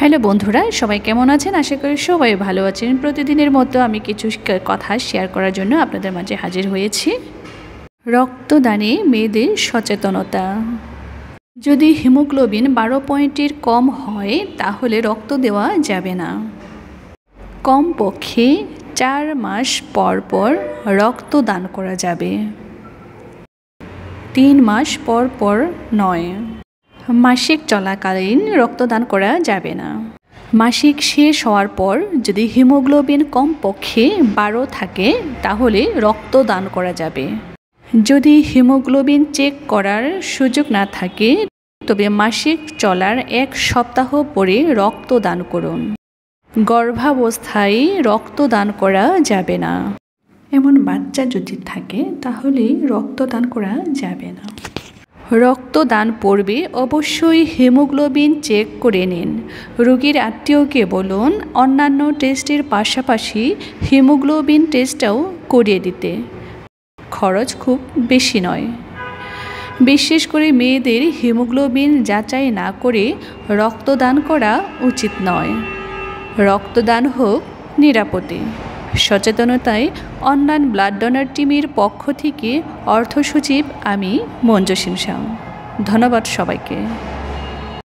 Hello বন্ধুরা, সবাই কেমন আছেন? আশা করি সবাই ভালো আছেন। প্রতিদিনের মতো আমি কিছু কথা শেয়ার করার জন্য আপনাদের মাঝে হাজির হয়েছি। রক্তদানে মেয়েদের সচেতনতা। যদি হিমোগ্লোবিন 12 পয়েন্টের কম হয় তাহলে রক্ত দেওয়া যাবে না। কমপক্ষে 4 মাস পর পর রক্তদান করা যাবে, 3 মাস পর পর নয়। মাসিক চলাকালীন রক্তদান করা যাবে না। মাসিক শেষ হওয়ার পর যদি হিমোগ্লোবিন কমপক্ষে 12 থাকে তাহলে রক্তদান করা যাবে। যদি হিমোগ্লোবিন চেক করার সুযোগ না থাকে তবে মাসিক চলার 1 সপ্তাহ পরে রক্তদান করুন। গর্ভাবস্থায় রক্তদান করা যাবে না। এমন বাচ্চা যদি থাকে তাহলে রক্তদান করা যাবে না। রক্তদান পূর্বে অবশ্যই হিমোগ্লোবিন চেক করে নিন। রোগীর আত্মীয়কে বলুন অন্যান্য টেস্টের পাশাপাশি হিমোগ্লোবিন টেস্টটাও করিয়ে দিতে। খরচ খুব বেশি নয়। বিশেষ করে মেয়েদের হিমোগ্লোবিন যাচাই না করে রক্তদান করা উচিত নয়। রক্তদান হোক নিরাপদে। সচেতনতায় অনলাইন ব্লাড ডোনার টিমের পক্ষ থেকে অর্থ সচিব আমি মঞ্জু সিমসাং। ধন্যবাদ সবাইকে।